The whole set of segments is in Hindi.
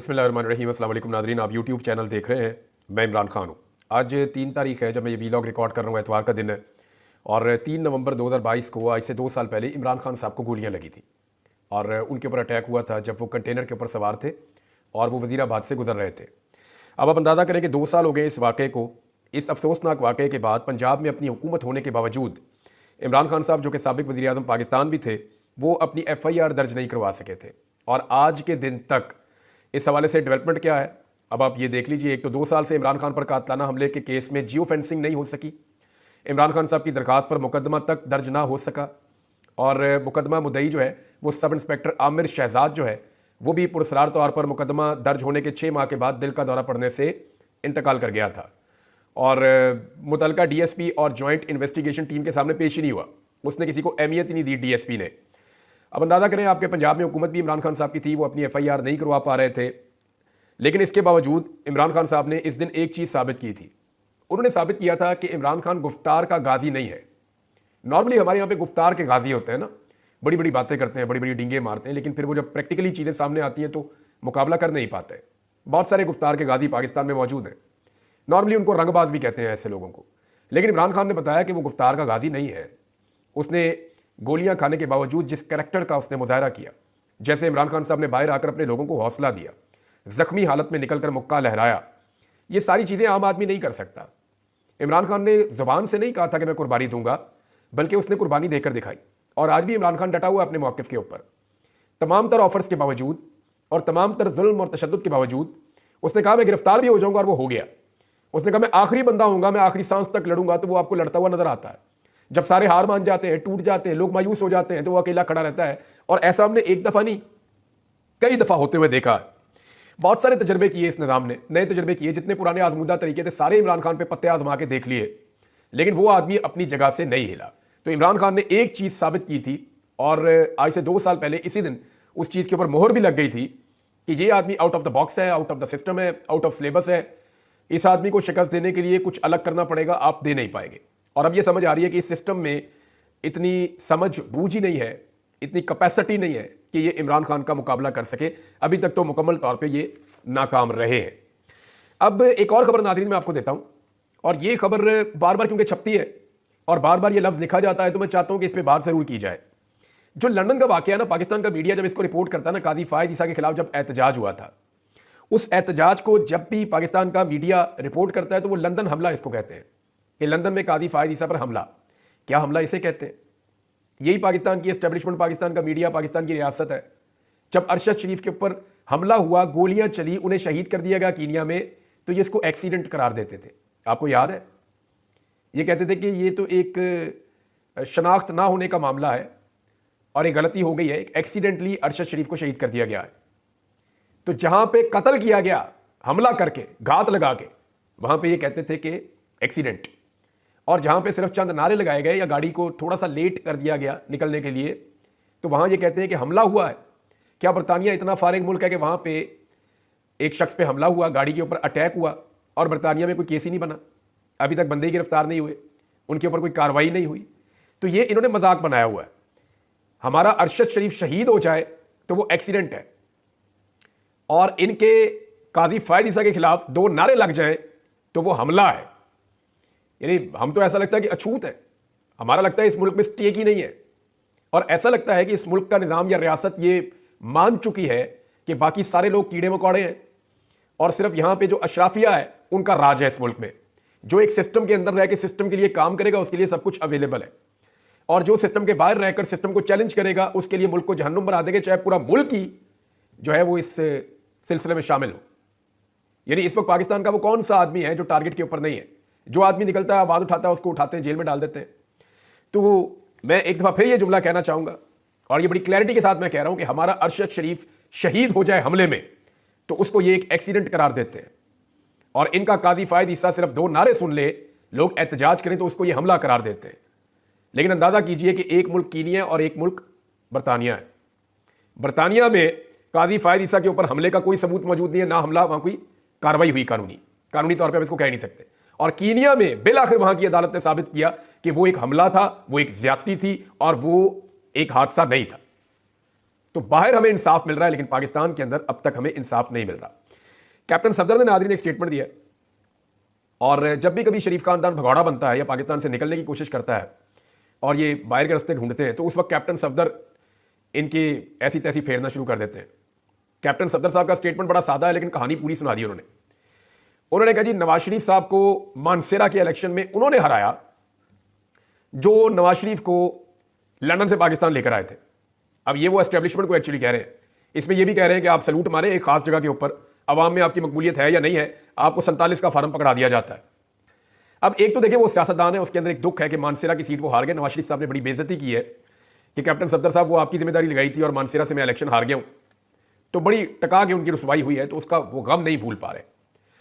बिस्मिल्लाहिर्रहमानिर्रहीम। अस्सलाम वालेकुम नाज़रीन, आप यूट्यूब चैनल देख रहे हैं। मैं इमरान खान हूँ। आज 3 तारीख है जब मैं ये वीलॉग रिकॉर्ड कर रहा हूँ, एतवार का दिन है। और 3 नवंबर 2022 को, आज से 2 साल पहले, इमरान खान साहब को गोलियाँ लगी थी और उनके ऊपर अटैक हुआ था जब वो कंटेनर के ऊपर सवार थे और वो वज़ीराबाद से गुजर रहे थे। अब आप अंदाज़ा करें कि 2 साल हो गए इस वाक़े को। इस अफसोसनाक वाक़े के बाद पंजाब में अपनी हुकूमत होने के बावजूद इमरान खान साहब, जो कि साबिक़ वज़ीर-ए-आज़म पाकिस्तान भी थे, वो अपनी FIR दर्ज नहीं करवा सके थे। और आज के दिन तक इस हवाले से डेवलपमेंट क्या है, अब आप ये देख लीजिए। एक तो 2 साल से इमरान खान पर कातलाना हमले के केस में जियो फेंसिंग नहीं हो सकी, इमरान खान साहब की दरख्वास्त पर मुकदमा तक दर्ज ना हो सका, और मुकदमा मुद्दई जो है वो सब इंस्पेक्टर आमिर शहजाद जो है वो भी पुरस्रार तौर पर मुकदमा दर्ज होने के 6 माह के बाद दिल का दौरा पड़ने से इंतकाल कर गया था और मुतलका DSP और जॉइंट इन्वेस्टिगेशन टीम के सामने पेश ही नहीं हुआ। उसने किसी को अहमियत ही नहीं दी DSP ने। अब अंदाज़ा करें, आपके पंजाब में हुकूमत भी इमरान खान साहब की थी, वो अपनी FIR नहीं करवा पा रहे थे, लेकिन इसके बावजूद इमरान खान साहब ने इस दिन एक चीज़ साबित की थी। उन्होंने साबित किया था कि इमरान खान गुफ्तार का गाजी नहीं है। नॉर्मली हमारे यहाँ पे गुफ्तार के गाजी होते हैं ना, बड़ी बड़ी बातें करते हैं, बड़ी बड़ी डींगे मारते हैं, लेकिन फिर वो जब प्रैक्टिकली चीज़ें सामने आती हैं तो मुकाबला कर नहीं पाते। बहुत सारे गुफ्तार के गाजी पाकिस्तान में मौजूद हैं। नॉर्मली उनको रंगबाज भी कहते हैं ऐसे लोगों को, लेकिन इमरान खान ने बताया कि वो गुफ्तार का गाजी नहीं है। उसने गोलियां खाने के बावजूद जिस कैरेक्टर का उसने मुजाहरा किया, जैसे इमरान खान साहब ने बाहर आकर अपने लोगों को हौसला दिया, जख्मी हालत में निकलकर मुक्का लहराया, ये सारी चीज़ें आम आदमी नहीं कर सकता। इमरान खान ने ज़ुबान से नहीं कहा था कि मैं कुर्बानी दूंगा, बल्कि उसने कुर्बानी देकर दिखाई। और आज भी इमरान खान डटा हुआ अपने मौक़िफ़ के ऊपर। तमाम तर ऑफर्स के बावजूद और तमाम तर जुल्म और तशद्दुद के बावजूद उसने कहा मैं गिरफ्तार भी हो जाऊंगा, और वो हो गया। उसने कहा मैं आखिरी बंदा हूंगा, मैं आखिरी सांस तक लड़ूंगा। तो वो आपको लड़ता हुआ नजर आता है। जब सारे हार मान जाते हैं, टूट जाते हैं, लोग मायूस हो जाते हैं, तो वो अकेला खड़ा रहता है। और ऐसा हमने एक दफ़ा नहीं, कई दफ़ा होते हुए देखा है। बहुत सारे तजर्बे किए इस निज़ाम ने, नए तजर्बे किए, जितने पुराने आजमूदा तरीके थे सारे इमरान खान पे पत्ते आजमा के देख लिए, लेकिन वो आदमी अपनी जगह से नहीं हिला। तो इमरान खान ने एक चीज़ साबित की थी, और आज से 2 साल पहले इसी दिन उस चीज़ के ऊपर मोहर भी लग गई थी कि ये आदमी आउट ऑफ द बॉक्स है, आउट ऑफ द सिस्टम है, आउट ऑफ सिलेबस है। इस आदमी को शिकस्त देने के लिए कुछ अलग करना पड़ेगा, आप दे नहीं पाएंगे। और अब ये समझ आ रही है कि इस सिस्टम में इतनी समझ बूझ ही नहीं है, इतनी कैपेसिटी नहीं है कि ये इमरान खान का मुकाबला कर सके। अभी तक तो मुकम्मल तौर पे ये नाकाम रहे हैं। अब एक और खबर नाज़रीन मैं आपको देता हूँ, और ये खबर बार बार क्योंकि छपती है और बार बार ये लफ्ज़ लिखा जाता है, तो मैं चाहता हूँ कि इस पर बात ज़रूर की जाए। जो लंदन का वाक़या है ना, पाकिस्तान का मीडिया जब इसको रिपोर्ट करता है ना, काजी फ़ायद ईसा के खिलाफ जब एहतजाज हुआ था, उस एहतजाज को जब भी पाकिस्तान का मीडिया रिपोर्ट करता है तो वो लंदन हमला इसको कहते हैं कि लंदन में काजी फ़ायद ईसा पर हमला। क्या हमला इसे कहते हैं? यही पाकिस्तान की एस्टेब्लिशमेंट, पाकिस्तान का मीडिया, पाकिस्तान की रियासत है। जब अरशद शरीफ के ऊपर हमला हुआ, गोलियां चली, उन्हें शहीद कर दिया गया कीनिया में, तो ये इसको एक्सीडेंट करार देते थे। आपको याद है? ये कहते थे कि ये तो एक शनाख्त ना होने का मामला है और एक गलती हो गई है, एक्सीडेंटली अरशद शरीफ को शहीद कर दिया गया है। तो जहां पे कत्ल किया गया हमला करके, घात लगा के, वहां पे ये कहते थे कि एक्सीडेंट। और जहां पे सिर्फ चंद नारे लगाए गए या गाड़ी को थोड़ा सा लेट कर दिया गया निकलने के लिए, तो वहां ये कहते हैं कि हमला हुआ है। क्या बरतानिया इतना फारिग मुल्क है कि वहां पे एक शख्स पे हमला हुआ, गाड़ी के ऊपर अटैक हुआ, और बरतानिया में कोई केस ही नहीं बना, अभी तक बंदे ही गिरफ्तार नहीं हुए, उनके ऊपर कोई कार्रवाई नहीं हुई। तो ये इन्होंने मजाक बनाया हुआ है। हमारा अरशद शरीफ शहीद हो जाए तो वो एक्सीडेंट है, और इनके काजी फ़ायद ईसा के खिलाफ 2 नारे लग जाएं तो वो हमला है। यानी हम तो ऐसा लगता है कि अछूत है, हमारा लगता है इस मुल्क में स्टेक ही नहीं है, और ऐसा लगता है कि इस मुल्क का निज़ाम या रियासत ये मान चुकी है कि बाकी सारे लोग कीड़े मकोड़े हैं, और सिर्फ यहाँ पे जो अशराफिया है उनका राज है इस मुल्क में। जो एक सिस्टम के अंदर रह के सिस्टम के लिए काम करेगा उसके लिए सब कुछ अवेलेबल है, और जो सिस्टम के बाहर रहकर सिस्टम को चैलेंज करेगा उसके लिए मुल्क को जहन्नुम बना देंगे, चाहे पूरा मुल्क ही जो है वो इस सिलसिले में शामिल हो। यानी इस वक्त पाकिस्तान का वो कौन सा आदमी है जो टारगेट के ऊपर नहीं है? जो आदमी निकलता है, आवाज़ उठाता है, उसको उठाते हैं, जेल में डाल देते हैं। तो मैं एक दफ़ा फिर ये जुमला कहना चाहूँगा, और ये बड़ी क्लैरिटी के साथ मैं कह रहा हूँ कि हमारा अरशद शरीफ शहीद हो जाए हमले में तो उसको ये एक एक्सीडेंट करार देते हैं, और इनका काजी फ़ायद ईसा सिर्फ 2 नारे सुन ले, लोग एहतजाज करें तो उसको ये हमला करार देते हैं। लेकिन अंदाज़ा कीजिए कि एक मुल्क कीनिया और एक मुल्क बरतानिया है। बरतानिया में काजी फ़ायद ईसा के ऊपर हमले का कोई सबूत मौजूद नहीं है, ना हमला, वहाँ कोई कार्रवाई हुई कानूनी तौर पर आप इसको कह नहीं सकते। और कीनिया में बिल आखिर वहाँ की अदालत ने साबित किया कि वो एक हमला था, वो एक ज्यादती थी, और वो एक हादसा नहीं था। तो बाहर हमें इंसाफ मिल रहा है, लेकिन पाकिस्तान के अंदर अब तक हमें इंसाफ नहीं मिल रहा। कैप्टन सफदर ने नादरीन एक स्टेटमेंट दिया है, और जब भी कभी शरीफ खानदान भगौड़ा बनता है या पाकिस्तान से निकलने की कोशिश करता है और ये बाहर के रास्ते ढूंढते हैं, तो उस वक्त कैप्टन सफदर इनकी ऐसी तैसी फेरना शुरू कर देते हैं। कैप्टन सफदर साहब का स्टेटमेंट बड़ा सादा है, लेकिन कहानी पूरी सुना दी उन्होंने कहा जी, नवाज शरीफ साहब को मानसेरा के इलेक्शन में उन्होंने हराया, जो नवाज शरीफ को लंदन से पाकिस्तान लेकर आए थे। अब ये वो एस्टेब्लिशमेंट को एक्चुअली कह रहे हैं, इसमें ये भी कह रहे हैं कि आप सलूट मारे एक खास जगह के ऊपर, अवाम में आपकी मकबूलियत है या नहीं है, आपको 47 का फार्म पकड़ा दिया जाता है। अब एक तो देखिए वो सियासतदान है, उसके अंदर एक दुख है कि मानसेरा की सीट वो हार गए। नवाज शरीफ साहब ने बड़ी बेइज्जती की है कि कैप्टन सफदर साहब वो आपकी जिम्मेदारी लगाई थी और मानसेरा से मैं इलेक्शन हार गया हूं, तो बड़ी टका के उनकी रुसवाई हुई है, तो उसका वो गम नहीं भूल पा रहे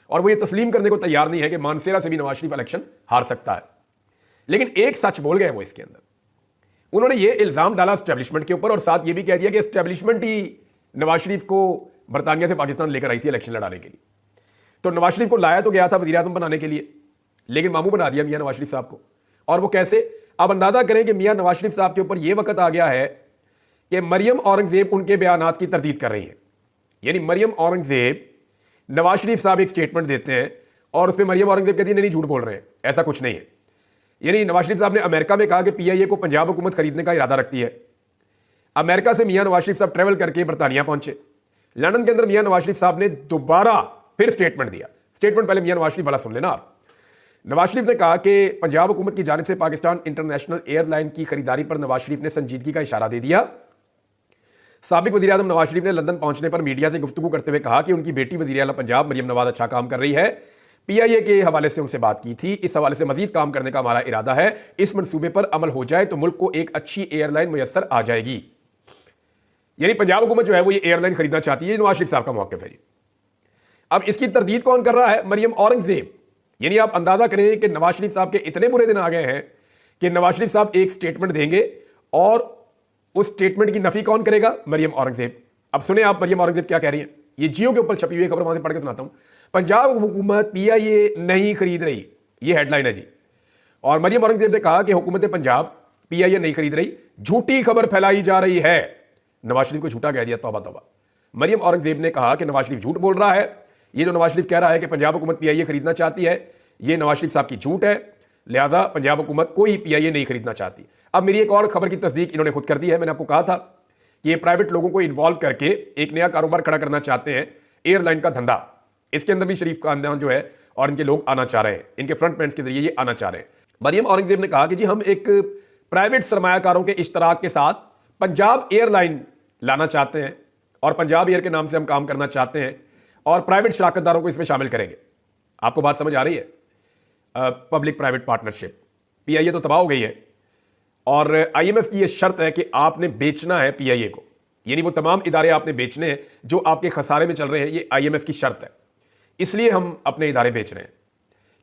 और वो ये तस्लीम करने को तैयार नहीं है कि मानसेरा से भी नवाज शरीफ इलेक्शन हार सकता है। लेकिन एक सच बोल गए वो इसके अंदर, उन्होंने ये इल्जाम डाला एस्टेब्लिशमेंट के ऊपर और साथ ये भी कह दिया कि एस्टेब्लिशमेंट ही नवाज शरीफ को बरतानिया से पाकिस्तान लेकर आई थी इलेक्शन लड़ाने के लिए। तो नवाज शरीफ को लाया तो गया था वज़ीर आज़म बनाने के लिए, लेकिन मामू बना दिया मियां नवाज शरीफ साहब को। और वो कैसे? अब अंदाजा करें कि मियां नवाज शरीफ साहब के ऊपर यह वक्त आ गया है कि मरियम औरंगजेब उनके बयानात की तरदीद कर रही है। यानी मरियम औरंगजेब, नवाज शरीफ साहब एक स्टेटमेंट देते हैं और उसमें मरियम औरंगजेब कहती है नहीं झूठ बोल रहे हैं, ऐसा कुछ नहीं है। यानी नवाज शरीफ साहब ने अमेरिका में कहा कि पीआईए को पंजाब हुकूमत खरीदने का इरादा रखती है। अमेरिका से मियां नवाज शरीफ साहब ट्रैवल करके बरतानिया पहुंचे। लंदन के अंदर मियां नवाज शरीफ साहब ने दोबारा फिर स्टेटमेंट दिया। स्टेटमेंट पहले मियां नवाज शरीफ वाला सुन लेना आप। नवाज शरीफ ने कहा कि पंजाब हुकूमत की जानिब से पाकिस्तान इंटरनेशनल एयरलाइन की खरीदारी पर नवाज शरीफ ने संजीदगी का इशारा दे दिया। साबिक वज़ीर आज़म नवाज शरीफ ने लंदन पहुंचने पर मीडिया से गुफ्तगू करते हुए कहा कि उनकी बेटी वज़ीर आला पंजाब मरियम नवाज अच्छा काम कर रही है। पीआईए के हवाले से उनसे बात की थी, इस हवाले से मजीद काम करने का हमारा इरादा है। इस मंसूबे पर अमल हो जाए तो मुल्क को एक अच्छी एयरलाइन मुयस्सर आ जाएगी। यानी पंजाब हुकूमत जो है वो ये एयरलाइन खरीदना चाहती है। नवाज शरीफ साहब का मौक़िफ़ है। अब इसकी तरदीद कौन कर रहा है? मरियम औरंगजेब। यानी आप अंदाजा करें कि नवाज शरीफ साहब के इतने बुरे दिन आ गए हैं कि नवाज शरीफ साहब एक स्टेटमेंट देंगे और उस स्टेटमेंट की नफी कौन करेगा? मरियम औरंगजेब। अब सुने आप मरियम औरंगजेब क्या कह रही है। ये जियो के ऊपर छपी हुई खबर, वहां से पढ़ के सुनाता हूं। पंजाब हुकूमत पीआईए नहीं खरीद रही, ये हेडलाइन है जी। और मरियम औरंगजेब ने कहा कि हुकूमत पंजाब पीआईए नहीं खरीद रही, झूठी खबर फैलाई जा रही है। नवाज शरीफ को झूठा कह दिया, तौबा तौबा। मरियम औरंगजेब ने कहा कि नवाज शरीफ झूठ बोल रहा है। ये जो नवाज शरीफ कह रहा है कि पंजाब हुकूमत पीआईए खरीदना चाहती है, ये नवाज शरीफ साहब की झूठ है। लिहाजा पंजाब हुकूमत कोई पीआईए नहीं खरीदना चाहती। अब मेरी एक और खबर की तस्दीक इन्होंने खुद कर दी है। मैंने आपको कहा था कि ये प्राइवेट लोगों को इन्वॉल्व करके एक नया कारोबार खड़ा करना चाहते हैं, एयरलाइन का धंधा। इसके अंदर भी शरीफ खानदान जो है और इनके लोग आना चाह रहे हैं, इनके फ्रंट मैन के जरिए ये आना चाह रहे हैं। मरियम औरंगजेब ने कहा कि जी हम एक प्राइवेट सरमायाकारों के इश्तराक के साथ पंजाब एयरलाइन लाना चाहते हैं और पंजाब एयर के नाम से हम काम करना चाहते हैं और प्राइवेट शराकतदारों को इसमें शामिल करेंगे। आपको बात समझ आ रही है? Public private partnership. पीआईए तो तबाह हो गई है और आईएमएफ की यह शर्त है कि आपने बेचना है पीआईए को। यानी वो तमाम इदारे आपने बेचने हैं जो आपके खसारे में चल रहे हैं। ये आईएमएफ की शर्त है, इसलिए हम अपने इदारे बेच रहे हैं,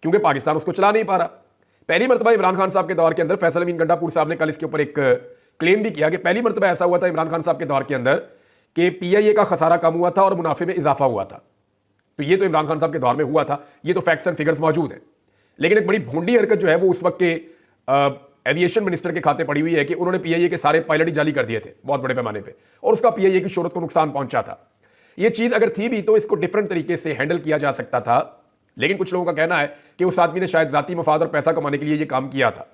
क्योंकि पाकिस्तान उसको चला नहीं पा रहा। पहली मरतबा इमरान खान साहब के दौर के अंदर फैसल अमीन गंडापुर साहब ने कल इसके ऊपर एक क्लेम भी किया कि पहली मरतबा ऐसा हुआ था इमरान खान साहब के दौर के अंदर कि पीआईए का खसारा कम हुआ था और मुनाफे में इजाफा हुआ था। तो ये तो इमरान खान साहब के दौर में हुआ था, ये तो फैक्ट्स एंड फिगर्स मौजूद हैं। लेकिन एक बड़ी भोंडी हरकत जो है वो उस वक्त के एविएशन मिनिस्टर के खाते पड़ी हुई है कि उन्होंने पीआईए के सारे पायलट ही जाली कर दिए थे बहुत बड़े पैमाने पे, और उसका पीआईए की शोहरत को नुकसान पहुंचा था। ये चीज अगर थी भी तो इसको डिफरेंट तरीके से हैंडल किया जा सकता था। लेकिन कुछ लोगों का कहना है कि उस आदमी ने शायद जाती मफाद और पैसा कमाने के लिए ये काम किया था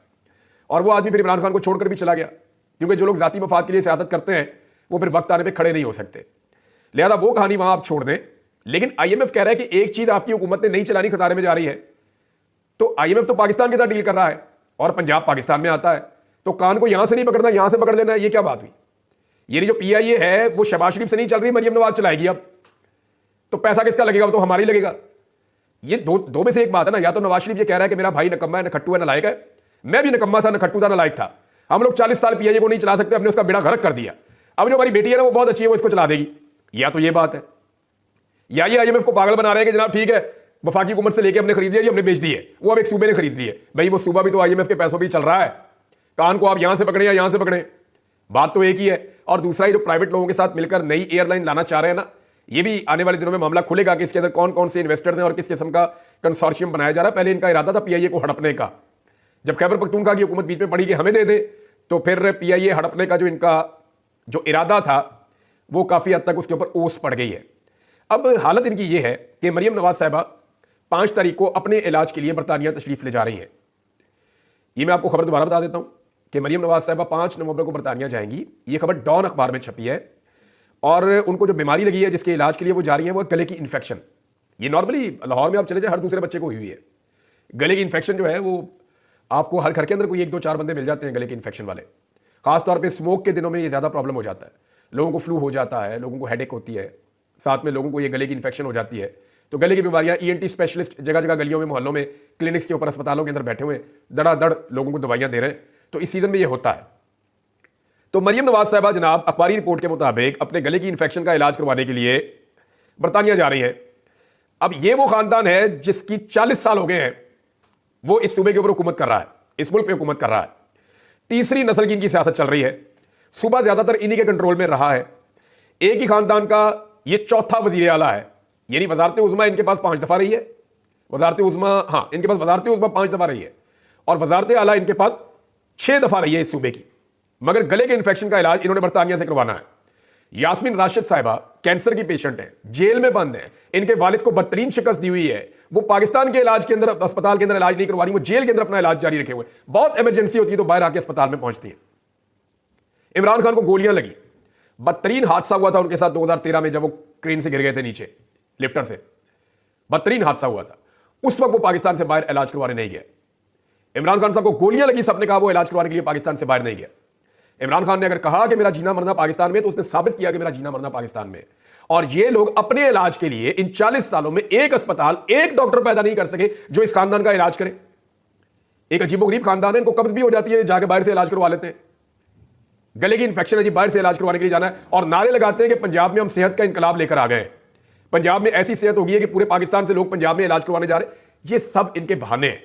और वो आदमी फिर इमरान खान को छोड़कर भी चला गया, क्योंकि जो लोग जाती मफाद के लिए सियासत करते हैं वो फिर वक्त आने पर खड़े नहीं हो सकते। लिहाजा वो कहानी वहां आप छोड़ दें। लेकिन आईएमएफ कह रहा है कि एक चीज आपकी हुकूमत ने नहीं चलानी, खसारे में जा रही है। तो आईएमएफ तो पाकिस्तान के साथ डील कर रहा है और पंजाब पाकिस्तान में आता है, तो कान को यहां से नहीं पकड़ना, यहां से पकड़ लेना है। ये क्या बात हुई? ये जो पीआईए है वो शहबाज शरीफ से नहीं चल रही, मरियम नवाज चलाएगी। अब तो पैसा किसका लगेगा? वो तो हमारा ही लगेगा। ये दो में से एक बात है ना। या तो नवाज शरीफ ये कह रहा है कि मेरा भाई नकम्मा है, न खट्टू है, न लायक है। मैं भी नकम्मा था, न खट्टू था, न लायक था। हम लोग 40 साल पीआईए को नहीं चला सकते, हमने उसका बेड़ा गर्क कर दिया। अब जो हमारी बेटी है ना वो बहुत अच्छी है, वो इसको चला देगी। या तो ये बात है, या ये आईएमएफ को पागल बना रहे हैं कि जनाब ठीक है वफाकी हुकूमत से लेके हमने खरीद लिया, हमने बेच दी है। वो अब एक सूबे ने खरीद ली है। भाई वो सूबा भी तो आईएमएफ के पैसों भी चल रहा है। कान को आप यहां से पकड़े या यहां से पकड़े, बात तो एक ही है। और दूसरा ही जो प्राइवेट लोगों के साथ मिलकर नई एयरलाइन लाना चाह रहे हैं ना, ये भी आने वाले दिनों में मामला खुलेगा कि इसके अंदर कौन कौन से इन्वेस्टर हैं और किस किस्म का कंसोर्शियम बनाया जा रहा है। पहले इनका इरादा था पीआईए को हड़पने का। जब खैबर पख्तूनख्वा की हुकूमत बीच में पड़ी कि हमें दे दे, तो फिर पीआईए हड़पने का जो इनका जो इरादा था वो काफ़ी हद तक उसके ऊपर ओस पड़ गई है। अब हालत इनकी ये है कि मरीम नवाज साहिबा 5 तारीख को अपने इलाज के लिए बरतानिया तशरीफ़ ले जा रही हैं। ये मैं आपको खबर दोबारा बता देता हूं कि मरीम नवाज साहिबा 5 नवंबर को बरतानिया जाएंगी। ये खबर डॉन अखबार में छपी है और उनको जो बीमारी लगी है जिसके इलाज के लिए वो जा रही है वो गले की इन्फेक्शन। ये नॉर्मली लाहौर में आप चले जाए हर दूसरे बच्चे को हुई है। गले की इन्फेक्शन जो है वो आपको हर घर के अंदर कोई 1 2 4 बंदे मिल जाते हैं गले के इन्फेक्शन वाले। खासतौर पर स्मोक के दिनों में ये ज़्यादा प्रॉब्लम हो जाता है। लोगों को फ्लू हो जाता है, लोगों को हेडेक होती है, साथ में लोगों को ये गले की इन्फेक्शन हो जाती है। तो गले की बीमारियां ENT स्पेशलिस्ट जगह जगह गलियों में, मोहल्लों में, क्लिनिक्स के ऊपर, अस्पतालों के अंदर बैठे हुए दड़ादड़ लोगों को दवाइयां दे रहे हैं। तो इस सीजन में ये होता है। तो मरीम नवाज साहिबा जनाब अखबारी रिपोर्ट के मुताबिक अपने गले की इन्फेक्शन का इलाज करवाने के लिए बरतानिया जा रही हैं। अब ये वो खानदान है जिसकी 40 साल हो गए हैं, वो इस सूबे के ऊपर हुकूमत कर रहा है, इस मुल्क पे हुकूमत कर रहा है। तीसरी नस्ल की इनकी सियासत चल रही है। सूबा ज्यादातर इन्हीं के कंट्रोल में रहा है। एक ही खानदान का ये चौथा वजीर आला है, यानी वजारत उज़्मा इनके पास 5 दफा रही है। वजारत उज़्मा, हाँ, इनके पास वजारत उज़्मा 5 दफा रही है और वजारत आला इनके पास 6 दफा रही है इस सूबे की। मगर गले के इन्फेक्शन का इलाज इन्होंने बरतानिया से करवाना है। यास्मीन राशिद साहिबा कैंसर की पेशेंट है, जेल में बंद है, इनके वालिद को बदतरीन शिकस्त दी हुई है। वो पाकिस्तान के इलाज के अंदर, अस्पताल के अंदर इलाज नहीं करवा रही, वो जेल के अंदर अपना इलाज जारी रखे हुए। बहुत इमरजेंसी होती है तो बाहर आके अस्पताल में पहुंचती है। इमरान खान को गोलियां लगी, बदतरीन हादसा हुआ था उनके साथ 2013 में जब वो क्रेन से गिर गए थे नीचे, लिफ्टर से। बदतरीन हादसा हुआ था। उस वक्त वो पाकिस्तान से बाहर इलाज करवाने नहीं गया। इमरान खान साहब को गोलियां लगी, सबने कहा वो इलाज करवाने के लिए पाकिस्तान से बाहर नहीं गया। इमरान खान ने अगर कहा कि मेरा जीना मरना पाकिस्तान में, तो उसने साबित किया कि मेरा जीना मरना पाकिस्तान में। और ये लोग अपने इलाज के लिए इन 40 सालों में एक अस्पताल, एक डॉक्टर पैदा नहीं कर सके जो इस खानदान का इलाज करे। एक अजीबोगरीब खानदान है, इनको कब्ज भी हो जाती है, जाके बाहर से इलाज करवा लेते हैं। गले की इंफेक्शन है जी, बाहर से इलाज करवाने के लिए जाना है और नारे लगाते हैं कि पंजाब में हम सेहत का इनकलाब लेकर आ गए हैं। पंजाब में ऐसी सेहत होगी है कि पूरे पाकिस्तान से लोग पंजाब में इलाज करवाने जा रहे हैं। ये सब इनके बहाने हैं।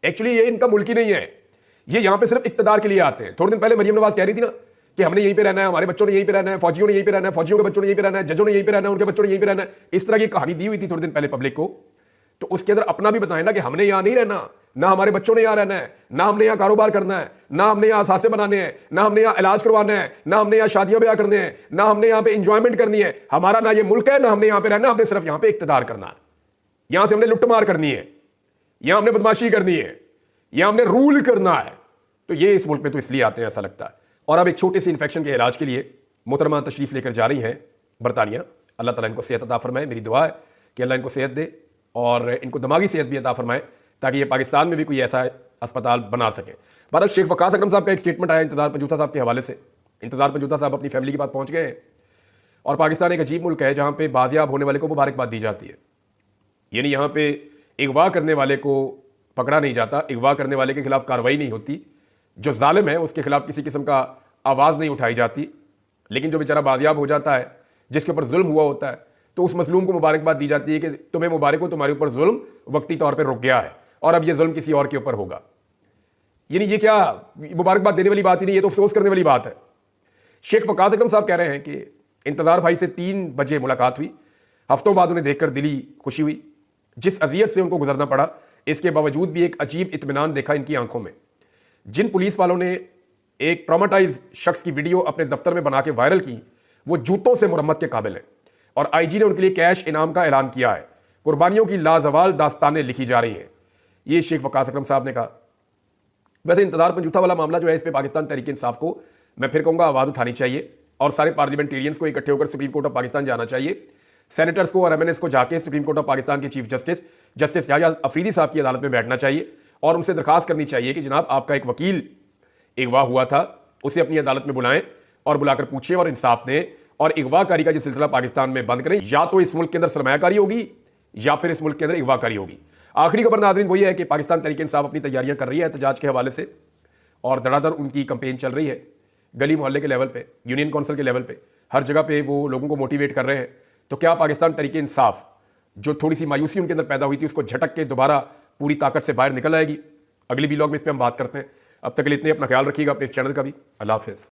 एक्चुअली ये इनका मुल्क ही नहीं है, ये यहां पे सिर्फ इक्तदार के लिए आते हैं। थोड़े दिन पहले मरीम नवाज कह रही थी ना कि हमने यहीं पे रहना है, हमारे बच्चों ने यहीं पे रहना है, फौजियों ने यहीं पे रहना है, फौजियों के बच्चों ने यहीं पे रहना है, जजों ने यहीं पे रहना है, उनके बच्चों ने यहीं पे रहना है। इस तरह की कहानी दी हुई थी थोड़े दिन पहले पब्लिक को। तो उसके अंदर अपना भी बताएं ना कि हमने यहां नहीं रहना, ना हमारे बच्चों ने यहां रहना है, ना हमने यहां कारोबार करना है, ना हमने यहां असासे बनाने हैं, ना हमने यहां इलाज करवाना है, ना हमने यहां शादियां ब्याह करने हैं, ना हमने यहां पे इंजॉयमेंट करनी है। हमारा ना ये मुल्क है, ना हमने यहां पे रहना, हमने सिर्फ यहां पे इक्तदार करना है। यहां से हमने लुटमार करनी है, यहां हमने बदमाशी करनी है, यहां हमने रूल करना है। तो ये इस मुल्क में तो इसलिए आते हैं, ऐसा लगता है। और अब एक छोटे से इन्फेक्शन के इलाज के लिए मोहतरमा तशरीफ लेकर जा रही हैं बरतानिया। अल्लाह ताला इनको सेहत अता फरमाए। मेरी दुआ है कि अल्लाह इनको सेहत दे और इनको दिमागी सेहत भी अता फरमाए ताकि ये पाकिस्तान में भी कोई ऐसा अस्पताल बना सके। बहरहाल शेख वकास अकरम साहब का एक स्टेटमेंट आया इंतजार पंजूता साहब के हवाले से। इंतजार पंजूता साहब अपनी फैमिली के पास पहुंच गए हैं और पाकिस्तान एक अजीब मुल्क है जहाँ पे बाजियाब होने वाले को मुबारकबाद दी जाती है। यानी यहाँ पे अगवा करने वाले को पकड़ा नहीं जाता, अगवा करने वाले के खिलाफ कार्रवाई नहीं होती, जो जालिम है उसके खिलाफ किसी किस्म का आवाज़ नहीं उठाई जाती। लेकिन जो बेचारा बाजियाब हो जाता है, जिसके ऊपर जुल्म हुआ होता है, तो उस मजलूम को मुबारकबाद दी जाती है कि तुम्हें मुबारक हो, तुम्हारे ऊपर जुल्म वक्ती तौर पर रुक गया है और अब यह जुल्म किसी और के ऊपर होगा। यानी ये क्या मुबारकबाद देने वाली बात ही नहीं, ये तो अफसोस करने वाली बात है। शेख वकास अकरम साहब कह रहे हैं कि इंतजार भाई से 3 बजे मुलाकात हुई, हफ्तों बाद उन्हें देखकर दिली खुशी हुई। जिस अजियत से उनको गुजरना पड़ा, इसके बावजूद भी एक अजीब इत्मीनान देखा इनकी आंखों में। जिन पुलिस वालों ने एक ट्रॉमाटाइज शख्स की वीडियो अपने दफ्तर में बना के वायरल की, वो जूतों से मुरम्मत के काबिल है और IG ने उनके लिए कैश इनाम का ऐलान किया है। कुर्बानियों की लाजवाल दास्तानें लिखी जा रही हैं, ये शेख वकास अकरम साहब ने कहा। वैसे इंतजार पंजूथा वाला मामला जो है, इस पर पाकिस्तान तहरीक इंसाफ को मैं फिर कहूँगा आवाज़ उठानी चाहिए और सारे पार्लियामेंटेरियंस को इकट्ठे होकर सुप्रीम कोर्ट ऑफ पाकिस्तान जाना चाहिए। सेनेटर्स को और MNS को जाके सुप्रीम कोर्ट ऑफ पाकिस्तान के चीफ जस्टिस याह्या अफरीदी साहब की अदालत में बैठना चाहिए और उनसे दरखास्त करनी चाहिए कि जनाब आपका एक वकील अगवा हुआ था, उसे अपनी अदालत में बुलाएं और बुलाकर पूछें और इंसाफ दें और अगवाकारी का जो सिलसिला पाकिस्तान में बंद करें। या तो इस मुल्क के अंदर सरमायाकारी होगी या फिर इस मुल्क के अंदर अगवाकारी होगी। आखिरी खबर नाज़रीन वही है कि पाकिस्तान तहरीक इंसाफ अपनी तैयारियां कर रही है एहतजाज के हवाले से और धड़ाधड़ उनकी कंपेन चल रही है। गली मोहल्ले के लेवल पे, यूनियन काउंसिल के लेवल पे, हर जगह पे वो लोगों को मोटिवेट कर रहे हैं। तो क्या पाकिस्तान तहरीक इंसाफ जो थोड़ी सी मायूसी उनके अंदर पैदा हुई थी, उसको झटक के दोबारा पूरी ताकत से बाहर निकल आएगी? अगली व्लॉग में इस पर हम बात करते हैं। अब तक के लिए इतने, अपना ख्याल रखिएगा, अपने इस चैनल का भी। अल्लाह हाफिज़।